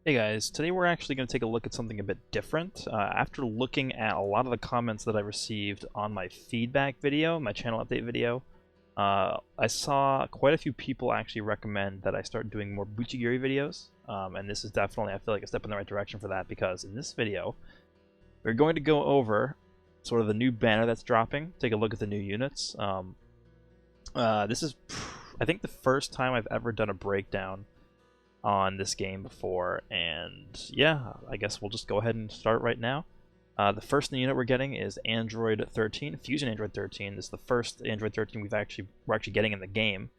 Hey guys, today we're actually going to take a look at something a bit different. After looking at a lot of the comments that I received on my feedback video, my channel update video, I saw quite a few people actually recommend that I start doing more Bucchigiri videos, and this is definitely, I feel like, a step in the right direction for that, because in this video, we're going to go over sort of the new banner that's dropping, take a look at the new units. This is, I think, the first time I've ever done a breakdown on this game before, and yeah, I guess we'll just go ahead and start right now. The first new unit we're getting is Android 13, Fusion Android 13. This is the first Android 13 we're actually getting in the game.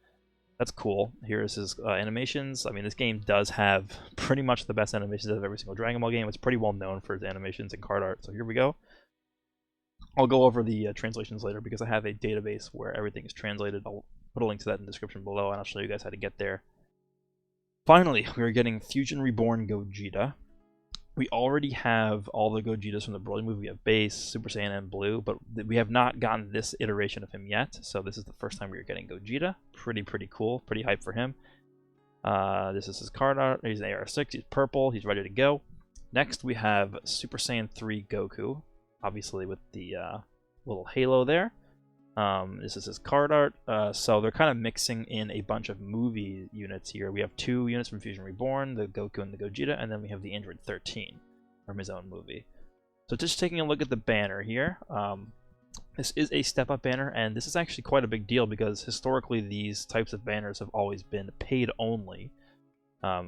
That's cool. Here's his animations. I mean, this game does have pretty much the best animations of every single Dragon Ball game. It's pretty well known for its animations and card art. So here we go. I'll go over the translations later because I have a database where everything is translated. I'll put a link to that in the description below, and I'll show you guys how to get there. Finally, we're getting Fusion Reborn Gogeta. We already have all the Gogetas from the Broly movie. We have Base, Super Saiyan, and Blue, but we have not gotten this iteration of him yet, so this is the first time we are getting Gogeta. Pretty cool. Pretty hyped for him. This is his card art. He's an AR6. He's purple. He's ready to go. Next, we have Super Saiyan 3 Goku, obviously with the little halo there. This is his card art, so they're kind of mixing in a bunch of movie units here. We have two units from Fusion Reborn, the Goku and the Gogeta, and then we have the Android 13 from his own movie. So just taking a look at the banner here, this is a step-up banner, and this is actually quite a big deal because historically these types of banners have always been paid only.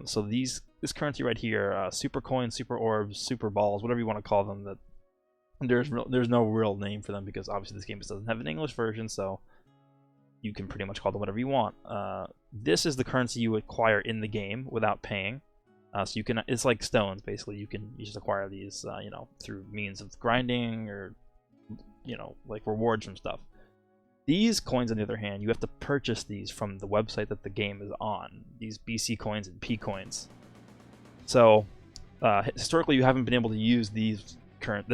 So this currency right here, Super Coins, Super Orbs, Super Balls, whatever you want to call them, that there's no real name for them because obviously this game just doesn't have an English version, so you can pretty much call them whatever you want. This is the currency you acquire in the game without paying. So you can, it's like stones basically. You just acquire these, you know, through means of grinding or, you know, like rewards from stuff. These coins, on the other hand, you have to purchase these from the website that the game is on. These BC coins and P coins. So historically, you haven't been able to use this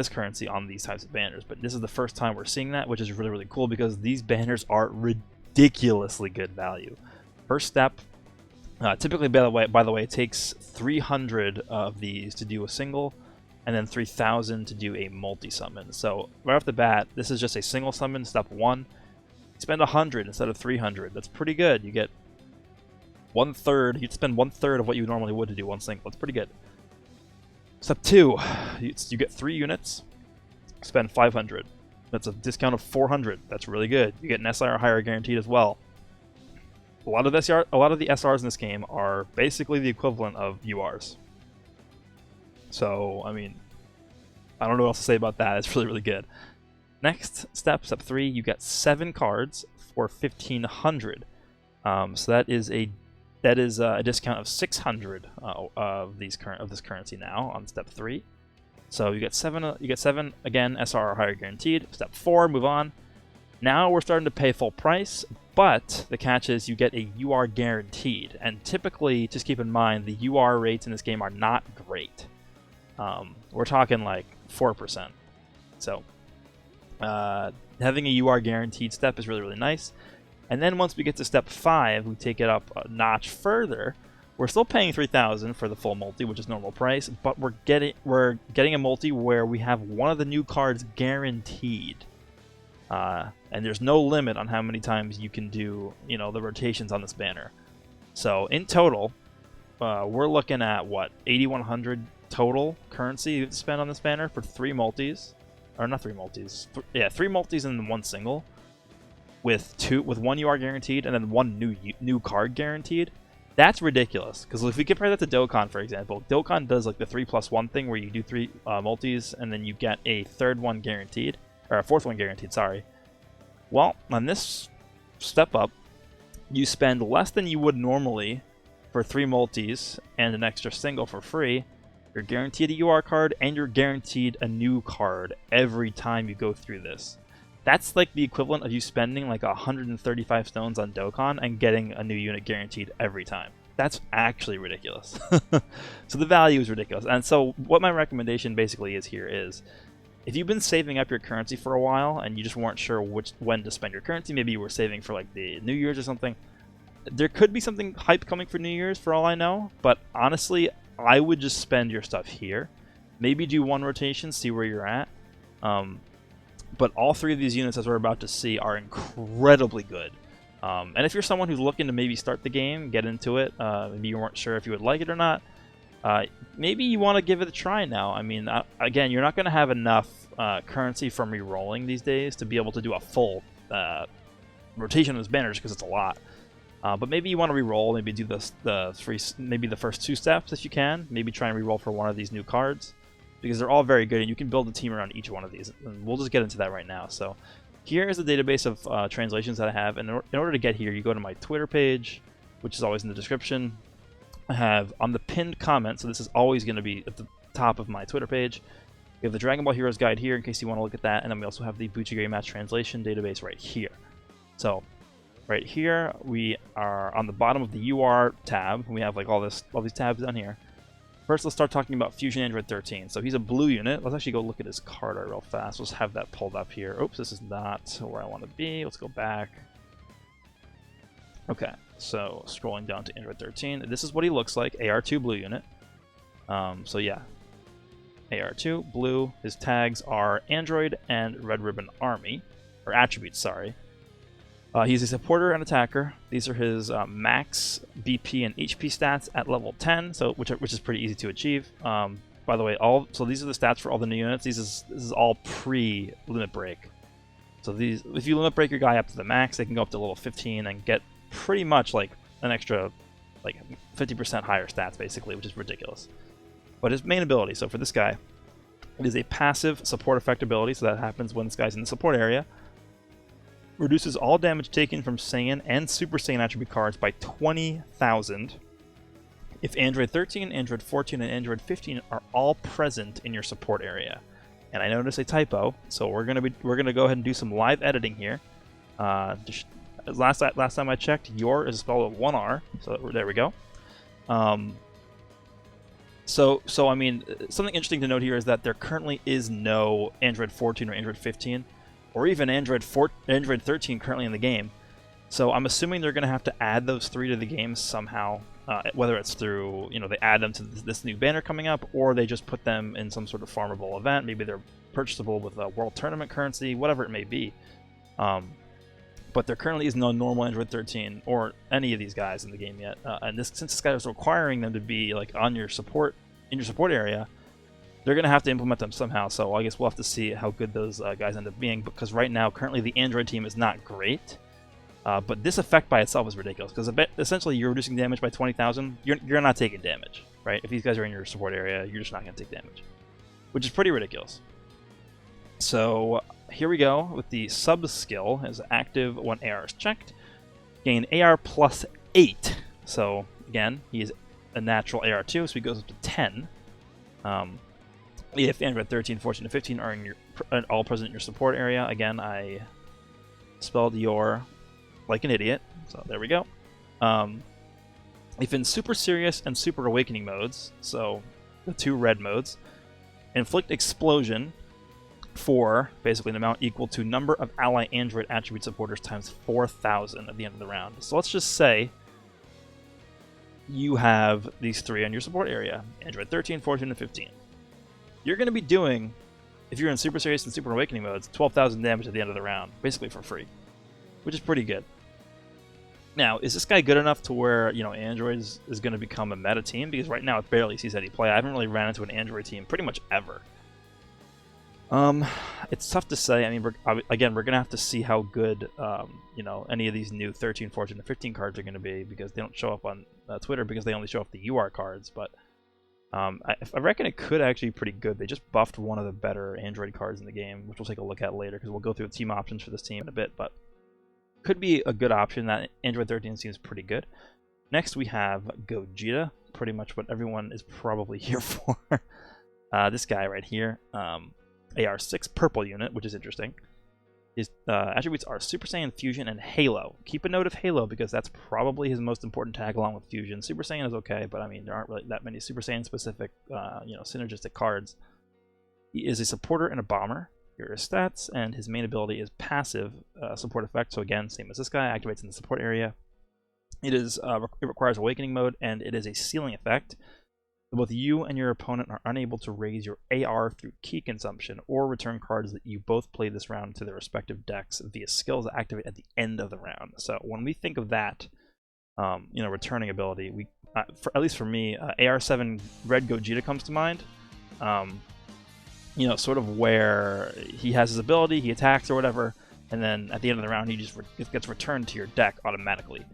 currency on these types of banners, but this is the first time we're seeing that, which is really cool because these banners are ridiculously good value. First step, typically by the way, it takes 300 of these to do a single, and then 3,000 to do a multi-summon. So right off the bat, this is just a single summon, step 1. You spend 100 instead of 300. That's pretty good. You get 1/3. You'd spend 1/3 of what you normally would to do one single. That's pretty good. Step 2, you get 3 units, spend 500. That's a discount of 400. That's really good. You get an SR or higher guaranteed as well. A lot of the SRs in this game are basically the equivalent of URs. So, I mean, I don't know what else to say about that. It's really good. Next step, step 3, you get 7 cards for 1,500. So that is a discount of 600 of this currency now on step 3. So you get 7. You get 7 again, SR or higher guaranteed. Step 4, move on. Now we're starting to pay full price, but the catch is you get a UR guaranteed. And typically, just keep in mind, the UR rates in this game are not great. We're talking like 4%. So having a UR guaranteed step is really nice. And then once we get to step 5, we take it up a notch further. We're still paying 3,000 for the full multi, which is normal price, but we're getting a multi where we have one of the new cards guaranteed. And there's no limit on how many times you can do, you know, the rotations on this banner. So in total, we're looking at what, 8,100 total currency you have to spend on this banner for 3 multis, or not 3 multis, 3 multis and 1 single. With 1 UR guaranteed and then 1 new card guaranteed. That's ridiculous, because if we compare that to Dokkan, for example, Dokkan does like the 3+1 thing where you do 3 multis and then you get a 3rd one guaranteed, or a 4th one guaranteed, sorry. Well, on this step up, you spend less than you would normally for 3 multis and an extra single for free. You're guaranteed a UR card and you're guaranteed a new card every time you go through this. That's like the equivalent of you spending like 135 stones on Dokkan and getting a new unit guaranteed every time. That's actually ridiculous. So the value is ridiculous. And so what my recommendation basically is here is, if you've been saving up your currency for a while and you just weren't sure when to spend your currency, maybe you were saving for like the New Year's or something, there could be something hype coming for New Year's for all I know, but honestly, I would just spend your stuff here. Maybe do one rotation, see where you're at. But all three of these units, as we're about to see, are incredibly good. And if you're someone who's looking to maybe start the game, get into it, maybe you weren't sure if you would like it or not, maybe you want to give it a try now. I mean, again, you're not going to have enough currency from re-rolling these days to be able to do a full rotation of those banners because it's a lot. But maybe you want to re-roll, maybe do maybe the first 2 steps if you can. Maybe try and re-roll for one of these new cards because they're all very good, and you can build a team around each one of these. And we'll just get into that right now. So here is the database of translations that I have, and in order to get here, you go to my Twitter page, which is always in the description. I have on the pinned comment, so this is always going to be at the top of my Twitter page. We have the Dragon Ball Heroes guide here in case you want to look at that, and then we also have the Bucchigiri match translation database right here. So right here we are on the bottom of the UR tab. We have like all these tabs down here. First, let's start talking about Fusion Android 13. So he's a blue unit. Let's actually go look at his card art real fast. Let's have that pulled up here. Oops, this is not where I want to be. Let's go back. Okay, so scrolling down to Android 13. This is what he looks like, AR2 blue unit. So yeah, AR2, blue. His tags are Android and Red Ribbon Army, or attributes, sorry. He's a supporter and attacker. These are his max BP and HP stats at level 10, so which is pretty easy to achieve. By the way, so these are the stats for all the new units. This is all pre-limit break. So if you limit break your guy up to the max, they can go up to level 15 and get pretty much like an extra like 50% higher stats basically, which is ridiculous. But his main ability, so for this guy, it is a passive support effect ability, so that happens when this guy's in the support area. Reduces all damage taken from Saiyan and Super Saiyan attribute cards by 20,000 if Android 13, Android 14, and Android 15 are all present in your support area. And I noticed a typo, so we're gonna go ahead and do some live editing here. Last time I checked, your is spelled with 1 R, so there we go. So I mean, something interesting to note here is that there currently is no Android 14 or Android 15. Or even Android 13 currently in the game. So I'm assuming they're going to have to add those 3 to the game somehow, whether it's through, they add them to this new banner coming up, or they just put them in some sort of farmable event. Maybe they're purchasable with a World Tournament currency, whatever it may be. But there currently is no normal Android 13 or any of these guys in the game yet. And since this guy is requiring them to be like in your support area, they're going to have to implement them somehow, so I guess we'll have to see how good those guys end up being, because right now, currently, the Android team is not great. But this effect by itself is ridiculous, because essentially you're reducing damage by 20,000. You're not taking damage, right? If these guys are in your support area, you're just not going to take damage, which is pretty ridiculous. So here we go with the sub skill as active when AR is checked. Gain AR plus 8. So again, he is a natural AR2, so he goes up to 10. If Android 13, 14, and 15 are all present in your support area, again, I spelled your like an idiot, so there we go. If in Super Serious and Super Awakening modes, so the 2 red modes, inflict explosion for basically an amount equal to number of ally Android attribute supporters times 4,000 at the end of the round. So let's just say you have these 3 on your support area, Android 13, 14, and 15. You're going to be doing, if you're in Super Serious and Super Awakening modes, 12,000 damage at the end of the round, basically for free, which is pretty good. Now, is this guy good enough to where, Android is going to become a meta team? Because right now it barely sees any play. I haven't really ran into an Android team pretty much ever. It's tough to say. I mean, we're going to have to see how good, any of these new 13, 14, and 15 cards are going to be, because they don't show up on Twitter because they only show up the UR cards, but I reckon it could actually be pretty good. They just buffed one of the better Android cards in the game, which we'll take a look at later, because we'll go through the team options for this team in a bit, but could be a good option. That Android 13 seems pretty good. Next we have Gogeta, pretty much what everyone is probably here for. This guy right here, AR6 purple unit, which is interesting. His attributes are Super Saiyan, Fusion, and Halo. Keep a note of Halo, because that's probably his most important tag along with Fusion. Super Saiyan is okay, but I mean, there aren't really that many Super Saiyan-specific, synergistic cards. He is a supporter and a bomber. Here are his stats, and his main ability is passive support effect. So again, same as this guy, activates in the support area. It requires Awakening mode, and it is a sealing effect. Both you and your opponent are unable to raise your AR through key consumption or return cards that you both played this round to their respective decks via skills that activate at the end of the round. So when we think of that, returning ability, we, at least for me, AR7 Red Gogeta comes to mind. Sort of where he has his ability, he attacks or whatever, and then at the end of the round, he just gets returned to your deck automatically.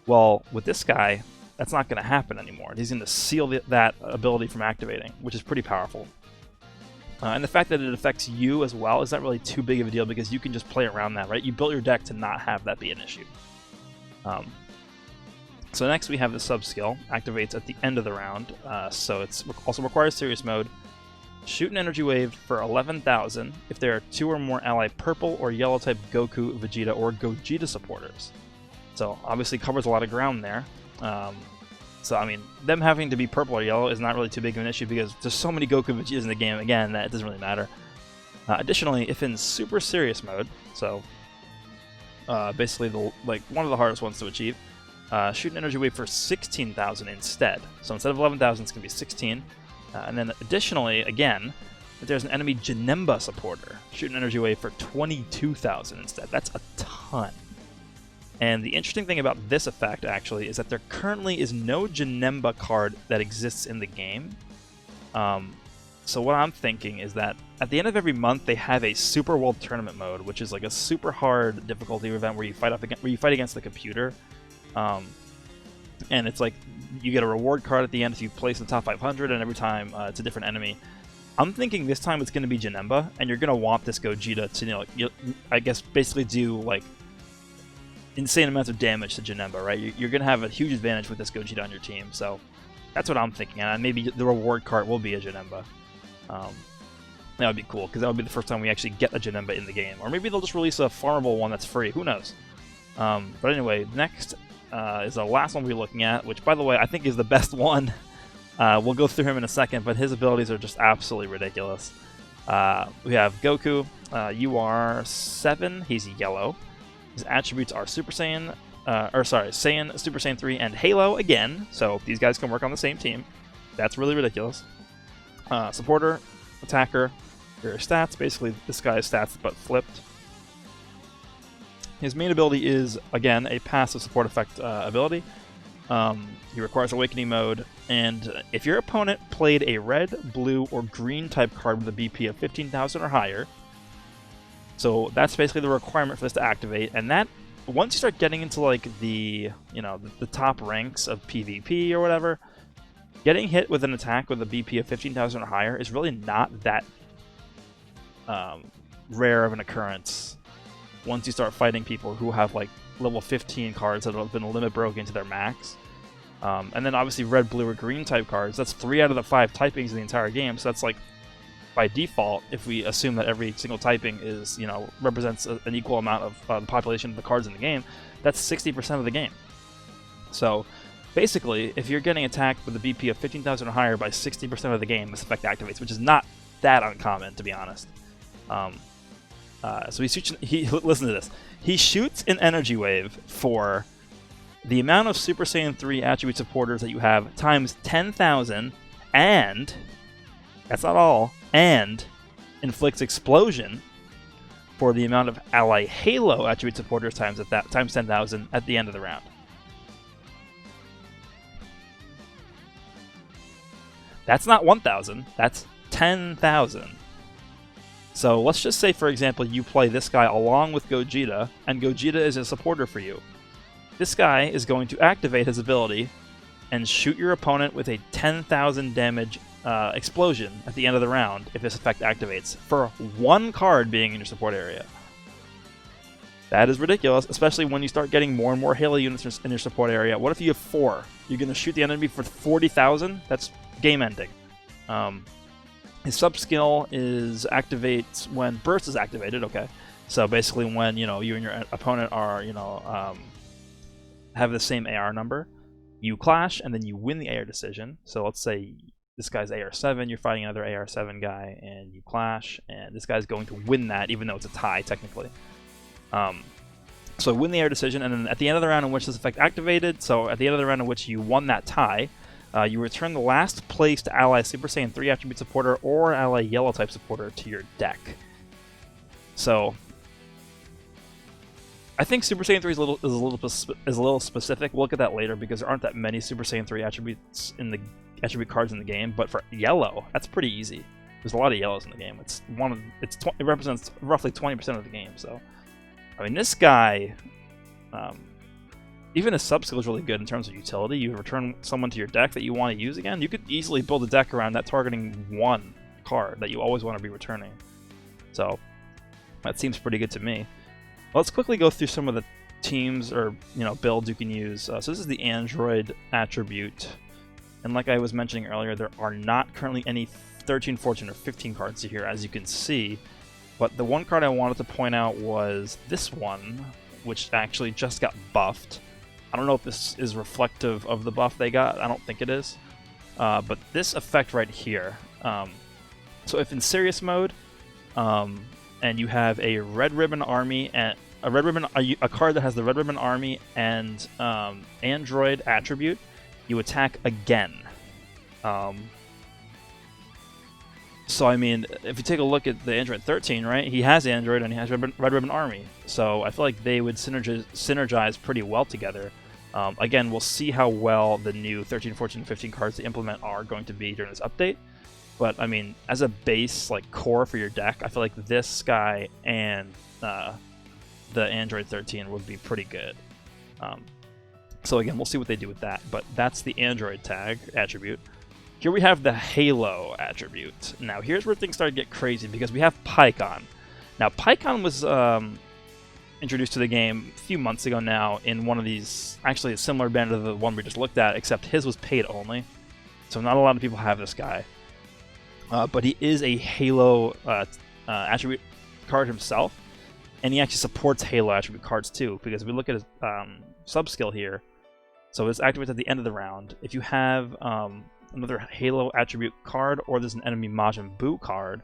Well, with this guy, that's not going to happen anymore. He's going to seal that ability from activating, which is pretty powerful. And the fact that it affects you as well is not really too big of a deal because you can just play around that, right? You built your deck to not have that be an issue. So next we have the sub-skill, activates at the end of the round, so it also requires Serious Mode. Shoot an energy wave for 11,000 if there are 2 or more ally purple or yellow type Goku, Vegeta, or Gogeta supporters. So obviously covers a lot of ground there. So I mean, them having to be purple or yellow is not really too big of an issue because there's so many Goku Vegetas in the game, again, that it doesn't really matter. Additionally, if in Super Serious Mode, so basically one of the hardest ones to achieve, shoot an energy wave for 16,000 instead. So instead of 11,000, it's going to be 16. And then additionally, again, if there's an enemy Janemba supporter, shoot an energy wave for 22,000 instead. That's a ton. And the interesting thing about this effect, actually, is that there currently is no Janemba card that exists in the game. So what I'm thinking is that at the end of every month, they have a Super World Tournament mode, which is like a super hard difficulty event where you fight against the computer. And it's like you get a reward card at the end if you place in the top 500, and every time it's a different enemy. I'm thinking this time it's going to be Janemba, and you're going to want this Gogeta to, I guess, basically do like insane amounts of damage to Janemba, right? You're going to have a huge advantage with this Gogeta on your team, so that's what I'm thinking. And maybe the reward card will be a Janemba. That would be cool, because that would be the first time we actually get a Janemba in the game. Or maybe they'll just release a farmable one that's free. Who knows? But anyway, next is the last one we'll be looking at, which, by the way, I think is the best one. We'll go through him in a second, but his abilities are just absolutely ridiculous. We have Goku. You are 7. He's yellow. His attributes are Super Saiyan, Saiyan, Super Saiyan 3, and Halo again. So these guys can work on the same team. That's really ridiculous. Supporter, attacker, your stats. Basically, this guy's stats but flipped. His main ability is, again, a passive support effect ability. He requires Awakening Mode, and if your opponent played a red, blue, or green type card with a BP of 15,000 or higher, so that's basically the requirement for this to activate, and that, once you start getting into like the top ranks of PvP or whatever, getting hit with an attack with a BP of 15,000 or higher is really not that rare of an occurrence once you start fighting people who have like level 15 cards that have been limit broken to their max. And then obviously red, blue, or green type cards, that's 3 out of the 5 typings in the entire game, so that's like, by default, if we assume that every single typing is, represents an equal amount of the population of the cards in the game, that's 60% of the game. So basically, if you're getting attacked with a BP of 15,000 or higher by 60% of the game, this effect activates, which is not that uncommon, to be honest. So listen to this. He shoots an energy wave for the amount of Super Saiyan 3 attribute supporters that you have times 10,000, and that's not all, and inflicts explosion for the amount of ally Halo attribute supporters times 10,000 at the end of the round. That's not 1,000, that's 10,000. So let's just say, for example, you play this guy along with Gogeta, and Gogeta is a supporter for you. This guy is going to activate his ability and shoot your opponent with a 10,000 damage explosion at the end of the round if this effect activates, for one card being in your support area. That is ridiculous, especially when you start getting more and more Halo units in your support area. What if you have 4? You're going to shoot the enemy for 40,000? That's game ending. His sub-skill activates when Burst is activated, okay. So basically when, you and your opponent are, have the same AR number, you clash and then you win the AR decision. So let's say this guy's AR7, you're fighting another AR7 guy, and you clash, and this guy's going to win that, even though it's a tie, technically. So win the AR decision, and then at the end of the round in which this effect activated, so at the end of the round in which you won that tie, You return the last placed ally Super Saiyan 3 attribute supporter or ally yellow type supporter to your deck. So I think Super Saiyan 3 is a little specific. We'll look at that later because there aren't that many Super Saiyan 3 attributes in the attribute cards in the game. But for yellow, that's pretty easy. There's a lot of yellows in the game. It represents roughly 20% of the game. So I mean, this guy, even his sub skill is really good in terms of utility. You return someone to your deck that you want to use again. You could easily build a deck around that targeting one card that you always want to be returning. So that seems pretty good to me. Let's quickly go through some of the teams or builds you can use. So this is the Android attribute, and like I was mentioning earlier, there are not currently any 13, 14, or 15 cards here, as you can see. But the one card I wanted to point out was this one, which actually just got buffed. I don't know if this is reflective of the buff they got. I don't think it is. But this effect right here. So if in serious mode, and you have a Red Ribbon Army and a card that has the Red Ribbon Army and Android attribute, you attack again. So I mean, if you take a look at the Android 13, right? He has Android and he has Red Ribbon Army. So I feel like they would synergize pretty well together. Again, we'll see how well the new 13, 14, and 15 cards they implement are going to be during this update. But I mean, as a base core for your deck, I feel like this guy and the Android 13 would be pretty good. So again, we'll see what they do with that. But that's the Android tag attribute. Here we have the Halo attribute. Now here's where things start to get crazy because we have Pikkon. Now Pikkon was introduced to the game a few months ago now in one of these, actually a similar band to the one we just looked at, except his was paid only. So not a lot of people have this guy. But he is a Halo attribute card himself, and he actually supports Halo attribute cards too, because if we look at his sub-skill here, so it's activates at the end of the round. If you have another Halo attribute card, or there's an enemy Majin Buu card,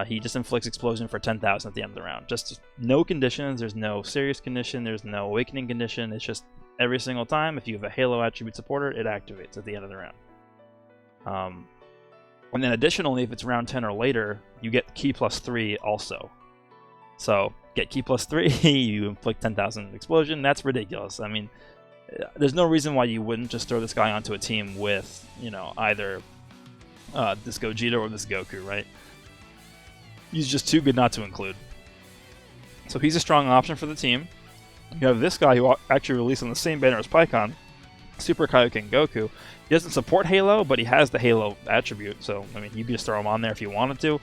he just inflicts explosion for 10,000 at the end of the round. Just no conditions, there's no serious condition, there's no awakening condition, it's just every single time, if you have a Halo attribute supporter, it activates at the end of the round. And then additionally, if it's round 10 or later, you get Key +3 also. So, get Key +3, you inflict 10,000 explosion, that's ridiculous. I mean, there's no reason why you wouldn't just throw this guy onto a team with, either this Gogeta or this Goku, right? He's just too good not to include. So he's a strong option for the team. You have this guy who actually released on the same banner as Pikkon, Super Kaioken Goku. He doesn't support Halo, but he has the Halo attribute, so I mean, you could just throw him on there if you wanted to.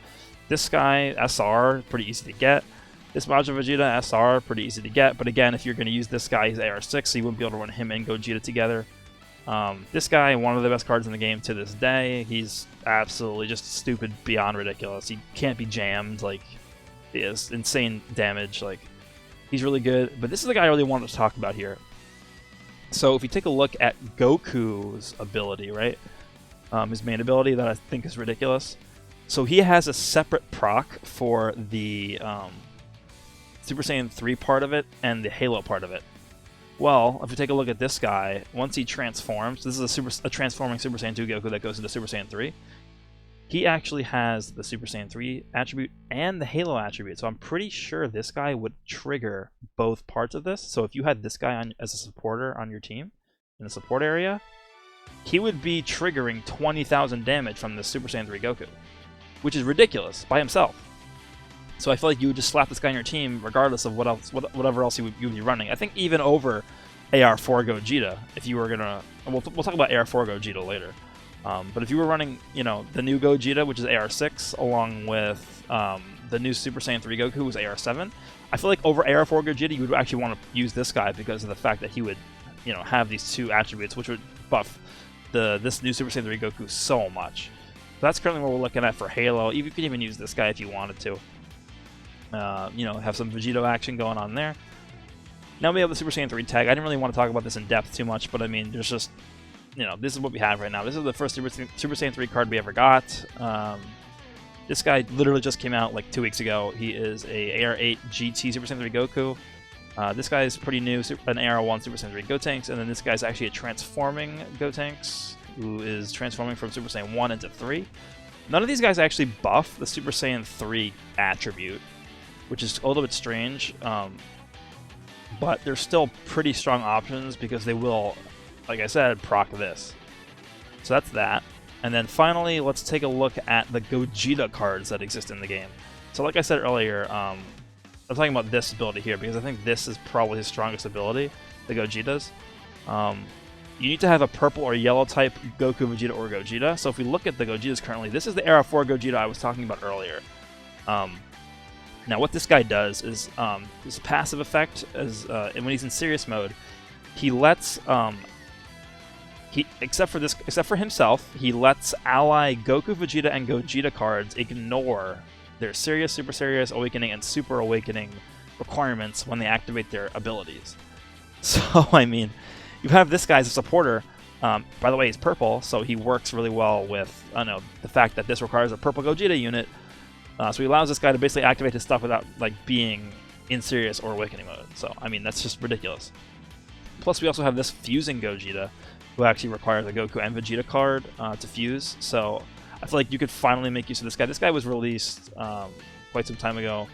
This guy, SR, pretty easy to get. This Majin Vegeta, SR, pretty easy to get, but again, if you're going to use this guy, he's AR6, so you wouldn't be able to run him and Gogeta together. This guy, one of the best cards in the game to this day. He's absolutely just stupid beyond ridiculous. He can't be jammed, he has insane damage, he's really good. But this is the guy I really wanted to talk about here. So if you take a look at Goku's ability, right? His main ability that I think is ridiculous. So he has a separate proc for the Super Saiyan 3 part of it and the Halo part of it. Well, if you take a look at this guy, once he transforms, this is a transforming Super Saiyan 2 Goku that goes into Super Saiyan 3. He actually has the Super Saiyan 3 attribute and the Halo attribute, so I'm pretty sure this guy would trigger both parts of this. So if you had this guy as a supporter on your team, in the support area, he would be triggering 20,000 damage from the Super Saiyan 3 Goku, which is ridiculous by himself. So I feel like you would just slap this guy on your team regardless of whatever else you would be running. I think even over AR4 Gogeta, if you were gonna, we'll talk about AR4 Gogeta later. But if you were running, the new Gogeta, which is AR6, along with the new Super Saiyan 3 Goku, who's AR7, I feel like over AR4 Gogeta, you would actually want to use this guy because of the fact that he would, have these two attributes, which would buff this new Super Saiyan 3 Goku so much. So that's currently what we're looking at for Halo. You can even use this guy if you wanted to. Have some Vegito action going on there. Now we have the Super Saiyan 3 tag. I didn't really want to talk about this in depth too much, but I mean, there's just, this is what we have right now. This is the first Super Saiyan 3 card we ever got. This guy literally just came out like 2 weeks ago. He is a AR8 GT Super Saiyan 3 Goku. This guy is pretty new, an AR1 Super Saiyan 3 Gotenks, and then this guy's actually a transforming Gotenks. who is transforming from Super Saiyan 1 into 3. None of these guys actually buff the Super Saiyan 3 attribute, which is a little bit strange, but they're still pretty strong options because they will, like I said, proc this. So that's that. And then finally, let's take a look at the Gogeta cards that exist in the game. So like I said earlier, I'm talking about this ability here because I think this is probably his strongest ability, the Gogetas. You need to have a purple or yellow type Goku, Vegeta, or Gogeta. So if we look at the Gogetas currently, this is the Era 4 Gogeta I was talking about earlier. Now what this guy does is his passive effect is when he's in serious mode, he lets except for himself, he lets ally Goku, Vegeta, and Gogeta cards ignore their Serious, Super Serious, Awakening, and Super Awakening requirements when they activate their abilities. So, I mean, you have this guy as a supporter. By the way, he's purple, so he works really well with the fact that this requires a purple Gogeta unit. So he allows this guy to basically activate his stuff without being in Serious or Awakening mode. So, I mean, that's just ridiculous. Plus, we also have this fusing Gogeta, who actually requires a Goku and Vegeta card to fuse. So I feel like you could finally make use of this guy. This guy was released quite some time ago.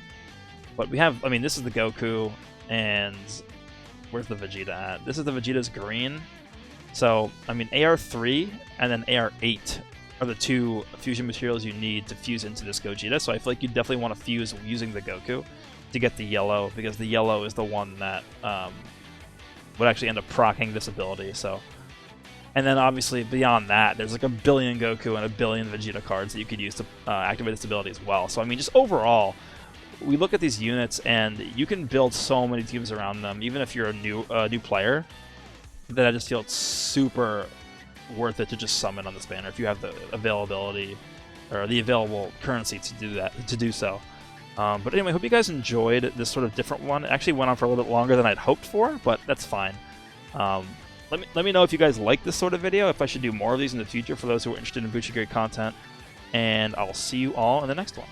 But we have, I mean, this is the Goku, and where's the Vegeta at? This is the Vegeta's green. So, I mean, AR3 and then AR8 are the two fusion materials you need to fuse into this Gogeta. So I feel like you definitely want to fuse using the Goku to get the yellow, because the yellow is the one that would actually end up proccing this ability. So. And then obviously beyond that, there's like a billion Goku and a billion Vegeta cards that you could use to activate this ability as well. So I mean, just overall, we look at these units and you can build so many teams around them, even if you're a new player, that I just feel it's super worth it to just summon on this banner if you have the availability or the available currency to do so. But anyway, hope you guys enjoyed this sort of different one. It actually went on for a little bit longer than I'd hoped for, but that's fine. Let me know if you guys like this sort of video, if I should do more of these in the future for those who are interested in Bucchigiri content, and I'll see you all in the next one.